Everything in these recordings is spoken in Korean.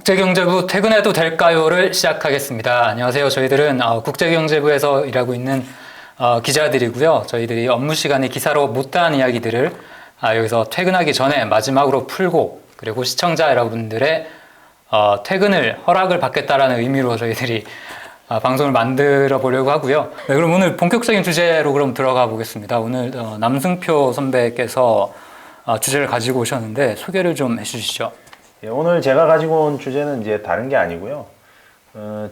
국제경제부 퇴근해도 될까요?를 시작하겠습니다. 안녕하세요. 저희들은 국제경제부에서 일하고 있는 기자들이고요. 저희들이 업무 시간에 기사로 못다한 이야기들을 여기서 퇴근하기 전에 마지막으로 풀고, 그리고 시청자 여러분들의 퇴근을 허락을 받겠다라는 의미로 저희들이 방송을 만들어 보려고 하고요. 네, 그럼 오늘 본격적인 주제로 그럼 들어가 보겠습니다. 오늘 남승표 선배께서 주제를 가지고 오셨는데 소개를 좀 해주시죠. 예, 오늘 제가 가지고 온 주제는 이제 다른 게 아니고요.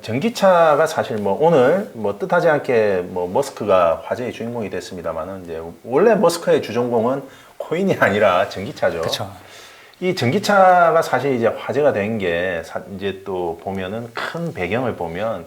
전기차가 사실 오늘 뜻하지 않게 머스크가 화제의 주인공이 됐습니다만은, 이제 원래 머스크의 주전공은 코인이 아니라 전기차죠. 그렇죠. 이 전기차가 사실 이제 화제가 된 게 이제 또 보면은 큰 배경을 보면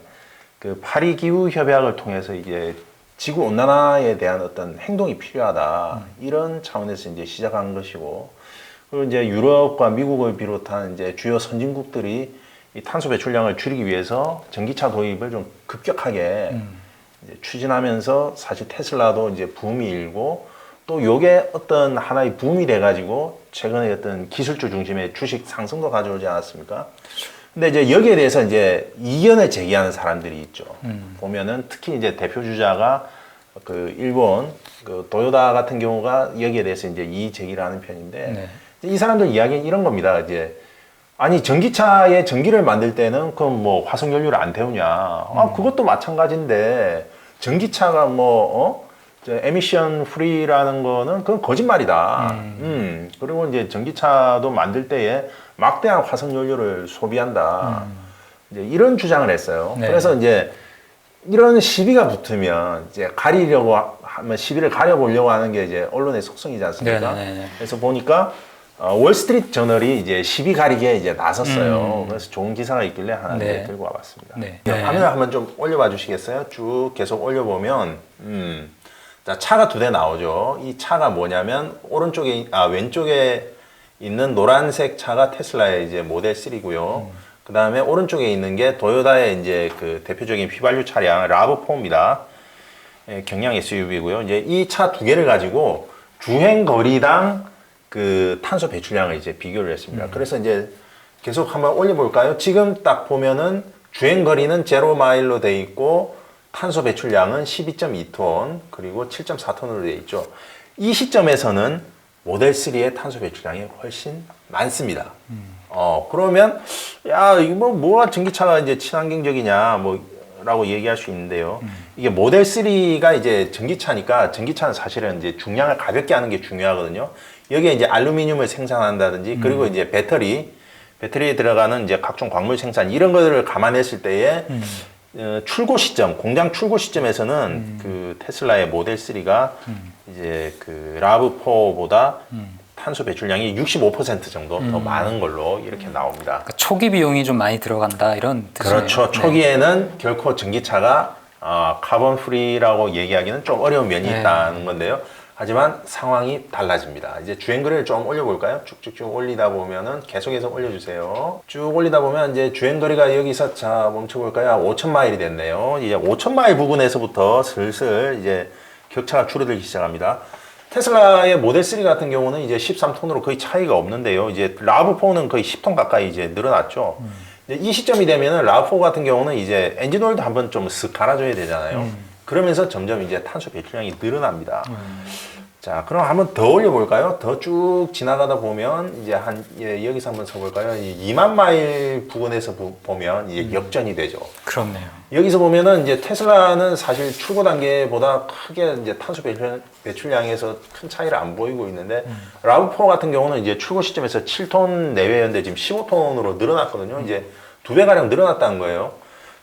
그 파리 기후 협약을 통해서 이제 지구 온난화에 대한 어떤 행동이 필요하다, 이런 차원에서 이제 시작한 것이고, 그리고 이제 유럽과 미국을 비롯한 이제 주요 선진국들이 이 탄소 배출량을 줄이기 위해서 전기차 도입을 좀 급격하게 이제 추진하면서, 사실 테슬라도 이제 붐이 일고, 또 요게 어떤 하나의 붐이 돼가지고 최근에 어떤 기술주 중심의 주식 상승도 가져오지 않았습니까? 근데 이제 여기에 대해서 이제 이견을 제기하는 사람들이 있죠. 보면은 특히 이제 대표 주자가 그 일본 그 도요타 같은 경우가 여기에 대해서 이제 이의 제기를 하는 편인데, 네. 이 사람들 이야기는 이런 겁니다. 이제 아니, 전기차에 전기를 만들 때는 그럼 화석연료를 안 태우냐? 그것도 마찬가지인데 전기차가 에미션 프리라는 거는 그건 거짓말이다. 그리고 이제 전기차도 만들 때에 막대한 화석연료를 소비한다. 이제 이런 주장을 했어요. 네. 그래서 이제 이런 시비가 붙으면 이제 가리려고 하면, 시비를 가려보려고 하는 게 이제 언론의 속성이지 않습니까? 네네네. 그래서 보니까 월스트리트 저널이 이제 시비 가리기에 이제 나섰어요. 그래서 좋은 기사가 있길래 하나 네. 들고 와봤습니다. 네. 화면을 한번 좀 올려봐 주시겠어요? 쭉 계속 올려보면, 자, 차가 두 대 나오죠. 이 차가 뭐냐면 왼쪽에 있는 노란색 차가 테슬라의 이제 모델 3고요. 그 다음에 오른쪽에 있는 게 도요타의 이제 그 대표적인 휘발유 차량 라브4입니다. 경량 SUV고요. 이제 이 차 두 개를 가지고 주행 거리당 그 탄소 배출량을 이제 비교를 했습니다. 그래서 이제 계속 한번 올려볼까요? 지금 딱 보면은 주행 거리는 제로 마일로 돼 있고, 탄소 배출량은 12.2톤, 그리고 7.4톤으로 돼 있죠. 이 시점에서는 모델 3의 탄소 배출량이 훨씬 많습니다. 그러면 야, 이거 뭐가 전기차가 이제 친환경적이냐 라고 얘기할 수 있는데요. 이게 모델 3가 이제 전기차니까, 전기차는 사실은 이제 중량을 가볍게 하는 게 중요하거든요. 여기에 이제 알루미늄을 생산한다든지, 그리고 이제 배터리에 들어가는 이제 각종 광물 생산, 이런 것들을 감안했을 때에 출고 시점, 공장 출고 시점에서는 그 테슬라의 모델 3가 이제 그 라브4보다 탄소 배출량이 65% 정도 더 많은 걸로 이렇게 나옵니다. 그러니까 초기 비용이 좀 많이 들어간다, 이런 뜻이네요. 그렇죠. 초기에는 결코 전기차가 카본 프리라고 얘기하기는 좀 어려운 면이 있다는 건데요. 하지만 상황이 달라집니다. 이제 주행거리를 좀 올려볼까요? 쭉쭉쭉 올리다 보면은, 계속해서 올려주세요. 쭉 올리다 보면 이제 주행거리가 여기서, 자, 멈춰볼까요? 5,000마일이 됐네요. 이제 5,000마일 부근에서부터 슬슬 이제 격차가 줄어들기 시작합니다. 테슬라의 모델 3 같은 경우는 이제 13톤으로 거의 차이가 없는데요. 이제 라브4는 거의 10톤 가까이 이제 늘어났죠. 이 시점이 되면은 라브4 같은 경우는 이제 엔진 오일도 한번 좀 쓱 갈아줘야 되잖아요. 그러면서 점점 이제 탄소 배출량이 늘어납니다. 자, 그럼 한번 더 올려볼까요? 더 쭉 지나가다 보면 이제 여기서 한번 서볼까요? 2만 마일 부근에서 보면 이제 역전이 되죠. 그렇네요. 여기서 보면은 이제 테슬라는 사실 출고 단계보다 크게 이제 탄소 배출량에서 큰 차이를 안 보이고 있는데, 라브4 같은 경우는 이제 출고 시점에서 7톤 내외였는데 지금 15톤으로 늘어났거든요. 이제 2배가량 늘어났다는 거예요.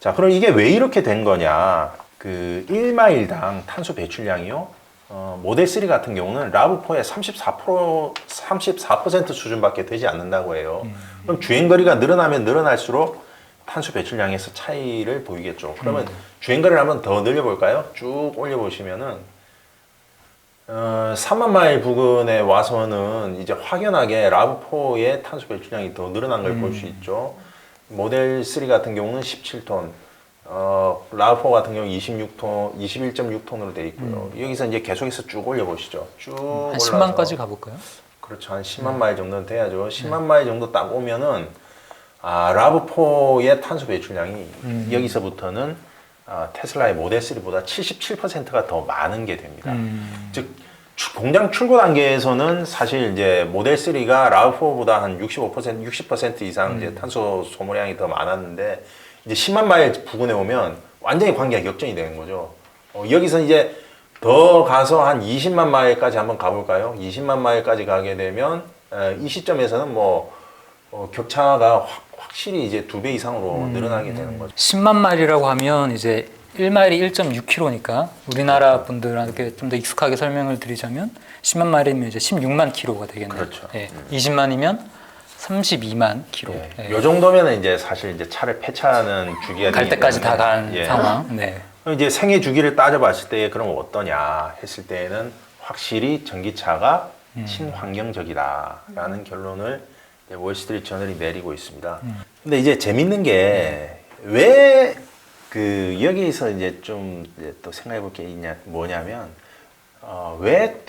자, 그럼 이게 왜 이렇게 된 거냐? 그 1마일당 탄소 배출량이요. 모델 3 같은 경우는 라브4의 34% 수준밖에 되지 않는다고 해요. 그럼 주행거리가 늘어나면 늘어날수록 탄소 배출량에서 차이를 보이겠죠. 그러면 주행거리를 한번 더 늘려볼까요? 쭉 올려보시면은 3만 마일 부근에 와서는 이제 확연하게 라브4의 탄소 배출량이 더 늘어난 걸 볼 수 있죠. 모델 3 같은 경우는 17톤, 라브4 같은 경우 26톤, 21.6톤으로 되어 있고요. 여기서 이제 계속해서 쭉 올려보시죠. 쭉 한 올라서 10만까지 가볼까요? 그렇죠. 한 10만 마일 정도는 돼야죠. 10만 마일 정도 딱 오면은 라브4의 탄소 배출량이 여기서부터는 테슬라의 모델 3보다 77%가 더 많은 게 됩니다. 즉 공장 출고 단계에서는 사실 이제 모델 3가 라브4보다 한 65%, 60% 이상 이제 탄소 소모량이 더 많았는데 이제 10만 마일 부근에 오면 완전히 관계가 역전이 되는 거죠. 여기서 이제 더 가서 한 20만 마일까지 한번 가볼까요? 20만 마일까지 가게 되면 이 시점에서는 뭐 격차가 확실히 이제 2배 이상으로 늘어나게 되는 거죠. 10만 마일이라고 하면 이제 1마일이 1.6km니까 우리나라 분들한테 좀 더 익숙하게 설명을 드리자면 10만 마일이면 이제 16만 킬로가 되겠네요. 그렇죠. 예. 20만이면 32만 킬로. 예. 요 정도면 이제 사실 이제 차를 폐차하는 주기가 갈 되기 때까지 다 때문에, 간 예. 상황. 네. 이제 생애 주기를 따져봤을 때 그럼 어떠냐 했을 때는 확실히 전기차가 친환경적이다라는 결론을 월스트리트 저널이 내리고 있습니다. 근데 이제 재밌는 게 왜 여기서 이제 좀 또 생각해 볼 게 뭐냐면 왜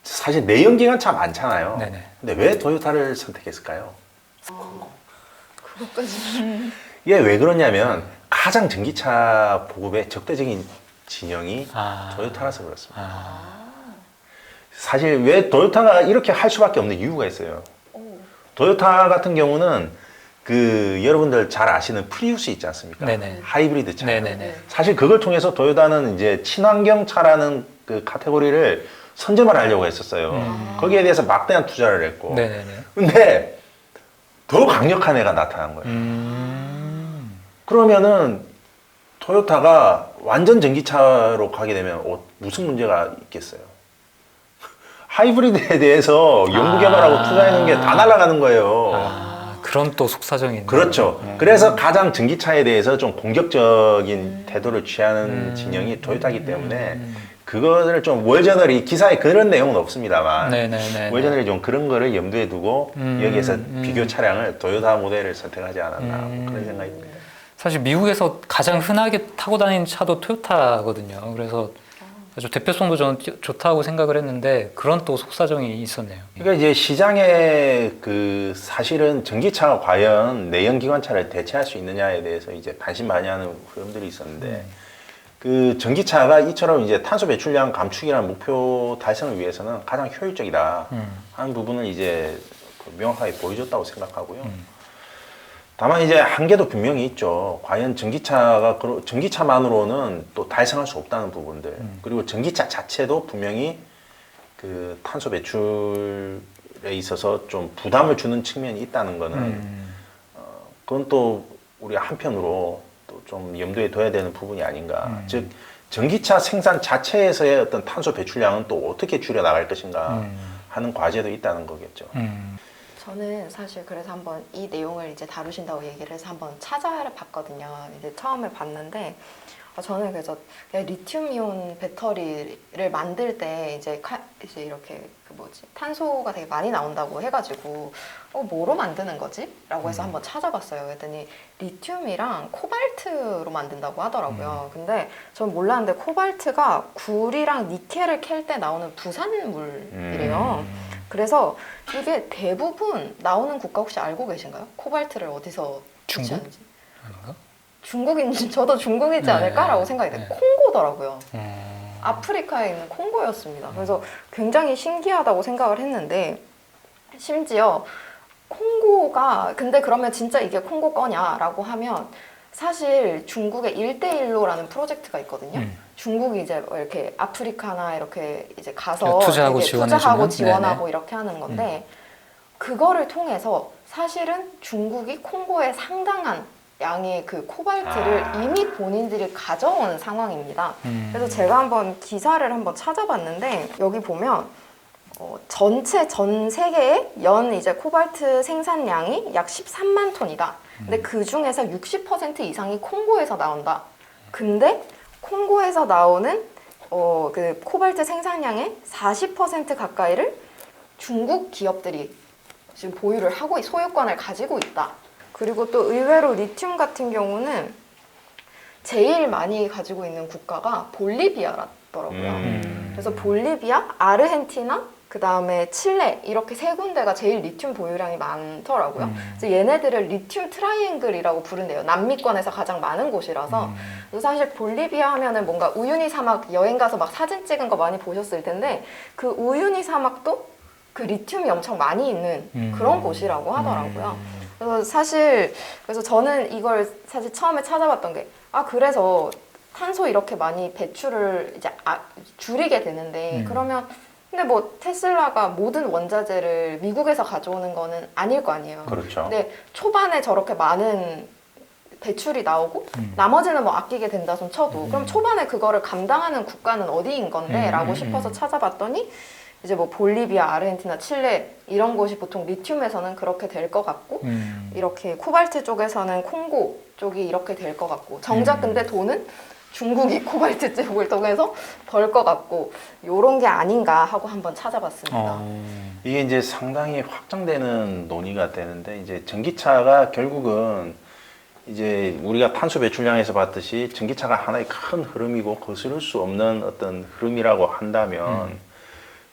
사실 내연기관차 많잖아요. 네네. 근데 왜 토요타를 선택했을까요? 그것까지. 이게 왜 그러냐면 가장 전기차 보급에 적대적인 진영이 토요타라서 그렇습니다. 사실 왜 토요타가 이렇게 할 수밖에 없는 이유가 있어요. 토요타 같은 경우는 여러분들 잘 아시는 프리우스 있지 않습니까? 네네. 하이브리드 차. 네네네. 사실 그걸 통해서 토요타는 이제 친환경 차라는 그 카테고리를 선점을 하려고 했었어요. 거기에 대해서 막대한 투자를 했고. 네네네. 근데 더 강력한 애가 나타난 거예요. 그러면은 토요타가 완전 전기차로 가게 되면 무슨 문제가 있겠어요? 하이브리드에 대해서 연구 개발하고 투자하는 게 다 날아가는 거예요. 그런 또 속사정이 있네요. 그렇죠. 그래서 가장 전기차에 대해서 좀 공격적인 태도를 취하는 진영이 토요타이기 때문에 그거를 좀 월저널이 기사에 그런 내용은 없습니다만 네네네. 월저널이 좀 그런 거를 염두에 두고 여기에서 비교 차량을 토요타 모델을 선택하지 않았나 뭐 그런 생각이 듭니다. 사실 미국에서 가장 흔하게 타고 다니는 차도 토요타거든요. 그래서 아주 대표성도 저는 좋다고 생각을 했는데 그런 또 속사정이 있었네요. 그러니까 이제 시장에 사실은 전기차가 과연 내연기관차를 대체할 수 있느냐에 대해서 이제 반신반의하는 흐름들이 있었는데 전기차가 이처럼 이제 탄소 배출량 감축이라는 목표 달성을 위해서는 가장 효율적이다 하는 부분을 이제 명확하게 보여줬다고 생각하고요. 다만 이제 한계도 분명히 있죠. 과연 전기차만으로는 또 달성할 수 없다는 부분들. 그리고 전기차 자체도 분명히 탄소 배출에 있어서 좀 부담을 주는 측면이 있다는 거는 그건 또 우리가 한편으로 또 좀 염두에 둬야 되는 부분이 아닌가. 즉 전기차 생산 자체에서의 어떤 탄소 배출량은 또 어떻게 줄여 나갈 것인가 하는 과제도 있다는 거겠죠. 저는 사실 그래서 한번 이 내용을 이제 다루신다고 얘기를 해서 한번 찾아봤거든요. 이제 처음에 봤는데 저는 그래서 리튬이온 배터리를 만들 때 이제 이렇게 탄소가 되게 많이 나온다고 해가지고 뭐로 만드는 거지? 라고 해서 한번 찾아봤어요. 그랬더니 리튬이랑 코발트로 만든다고 하더라고요. 근데 전 몰랐는데 코발트가 구리랑 니켈을 캘 때 나오는 부산물이래요. 그래서 이게 대부분 나오는 국가 혹시 알고 계신가요? 코발트를 어디서 중국? 채취하는지? 아닌가? 중국인지 저도 중국이지 않을까라고 생각이 돼요. 네. 콩고더라고요. 아프리카에 있는 콩고였습니다. 그래서 굉장히 신기하다고 생각을 했는데 심지어 콩고가 근데 그러면 진짜 이게 콩고 거냐라고 하면 사실 중국의 1대1로라는 프로젝트가 있거든요. 중국이 이제 이렇게 아프리카나 이렇게 이제 가서 투자하고 이렇게 지원해주는? 지원하고 네네. 이렇게 하는 건데 그거를 통해서 사실은 중국이 콩고에 상당한 양의 그 코발트를 이미 본인들이 가져온 상황입니다. 그래서 제가 한번 기사를 한번 찾아봤는데 여기 보면 전체 전 세계의 연 이제 코발트 생산량이 약 13만 톤이다. 근데 그 중에서 60% 이상이 콩고에서 나온다. 근데 콩고에서 나오는 그 코발트 생산량의 40% 가까이를 중국 기업들이 지금 보유를 하고 소유권을 가지고 있다. 그리고 또 의외로 리튬 같은 경우는 제일 많이 가지고 있는 국가가 볼리비아더라고요. 그래서 볼리비아, 아르헨티나, 그 다음에 칠레 이렇게 세 군데가 제일 리튬 보유량이 많더라고요. 그래서 얘네들을 리튬 트라이앵글이라고 부른대요. 남미권에서 가장 많은 곳이라서. 그래서 사실 볼리비아 하면은 뭔가 우유니 사막 여행 가서 막 사진 찍은 거 많이 보셨을 텐데 그 우유니 사막도 그 리튬이 엄청 많이 있는 그런 곳이라고 하더라고요. 그래서 사실 그래서 저는 이걸 사실 처음에 찾아봤던 게 그래서 탄소 이렇게 많이 배출을 이제 줄이게 되는데 그러면 근데 뭐 테슬라가 모든 원자재를 미국에서 가져오는 거는 아닐 거 아니에요. 그렇죠. 근데 초반에 저렇게 많은 배출이 나오고 나머지는 뭐 아끼게 된다 손 쳐도 그럼 초반에 그거를 감당하는 국가는 어디인 건데? 라고 싶어서 찾아봤더니 이제 뭐 볼리비아, 아르헨티나, 칠레 이런 곳이 보통 리튬에서는 그렇게 될 것 같고 이렇게 코발트 쪽에서는 콩고 쪽이 이렇게 될 것 같고 정작 근데 돈은 중국이 코발트 쪽을 통해서 벌 것 같고 요런 게 아닌가 하고 한번 찾아봤습니다. 이게 이제 상당히 확장되는 논의가 되는데 이제 전기차가 결국은 이제 우리가 탄소 배출량에서 봤듯이 전기차가 하나의 큰 흐름이고 거스를 수 없는 어떤 흐름이라고 한다면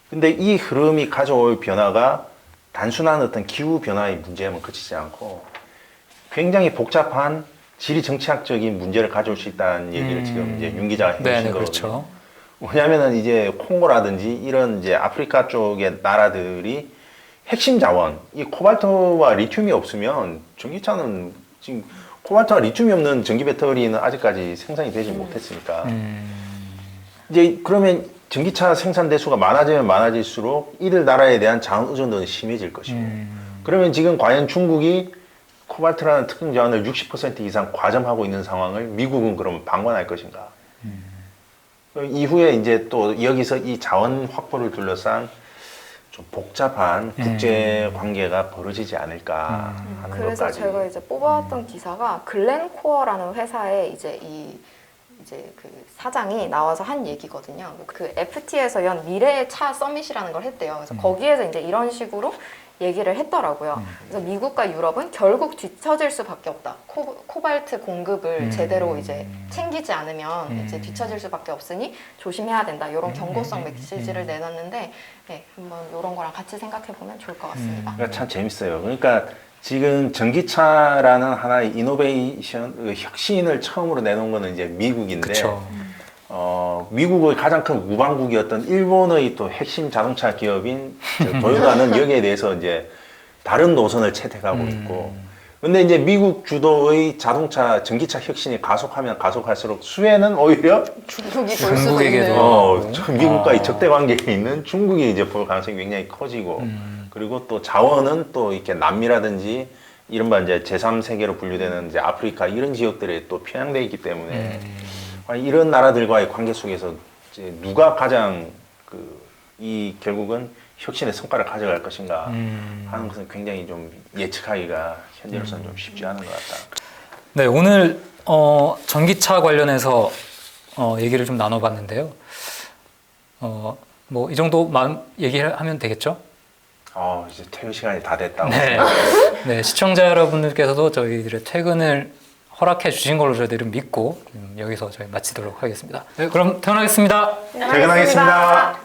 근데 이 흐름이 가져올 변화가 단순한 어떤 기후 변화의 문제에만 그치지 않고 굉장히 복잡한 지리 정치학적인 문제를 가져올 수 있다는 얘기를 지금 이제 윤 기자가 해주신 거거든요. 그렇죠. 왜냐하면은 이제 콩고라든지 이런 이제 아프리카 쪽의 나라들이 핵심 자원, 이 코발트와 리튬이 없으면 전기차는 지금 코발트와 리튬이 없는 전기 배터리는 아직까지 생산이 되지 못했으니까. 이제 그러면 전기차 생산 대수가 많아지면 많아질수록 이들 나라에 대한 자원 의존도는 심해질 것이고. 그러면 지금 과연 중국이 코발트라는 특정 자원을 60% 이상 과점하고 있는 상황을 미국은 그러면 방관할 것인가? 이후에 이제 또 여기서 이 자원 확보를 둘러싼 좀 복잡한 국제 관계가 벌어지지 않을까 하는 그래서 것까지. 제가 이제 뽑아왔던 기사가 글렌코어라는 회사의 이제 그 사장이 나와서 한 얘기거든요. 그 FT에서 연 미래의 차 서밋이라는 걸 했대요. 그래서 거기에서 이제 이런 식으로 얘기를 했더라고요. 그래서 미국과 유럽은 결국 뒤처질 수밖에 없다. 코발트 공급을 제대로 이제 챙기지 않으면 이제 뒤처질 수밖에 없으니 조심해야 된다. 이런 경고성 메시지를 내놨는데 네, 한번 이런 거랑 같이 생각해 보면 좋을 것 같습니다. 그러니까 참 재밌어요. 그러니까 지금 전기차라는 하나의 이노베이션, 혁신을 처음으로 내놓은 거는 이제 미국인데, 그쵸. 미국의 가장 큰 우방국이었던 일본의 또 핵심 자동차 기업인 도요타는 여기에 대해서 이제 다른 노선을 채택하고 있고, 근데 이제 미국 주도의 자동차, 전기차 혁신이 가속하면 가속할수록 수혜는 오히려 중국이 볼 수도 중국에게도 있는. 미국과의 적대 관계에 있는 중국이 이제 볼 가능성이 굉장히 커지고, 그리고 또 자원은 또 이렇게 남미라든지 이른바 이제 제3세계로 분류되는 이제 아프리카 이런 지역들에 또 편향되어 있기 때문에 이런 나라들과의 관계 속에서 이제 누가 가장 이 결국은 혁신의 성과를 가져갈 것인가 하는 것은 굉장히 좀 예측하기가 현재로서는 좀 쉽지 않은 것 같다. 네, 오늘 전기차 관련해서 얘기를 좀 나눠봤는데요. 뭐 이 정도만 얘기를 하면 되겠죠? 이제 퇴근 시간이 다 됐다고. 네. 네, 시청자 여러분들께서도 저희들의 퇴근을 허락해 주신 걸로 저희들은 믿고 여기서 저희 마치도록 하겠습니다. 네, 그럼 퇴근하겠습니다. 퇴근하겠습니다.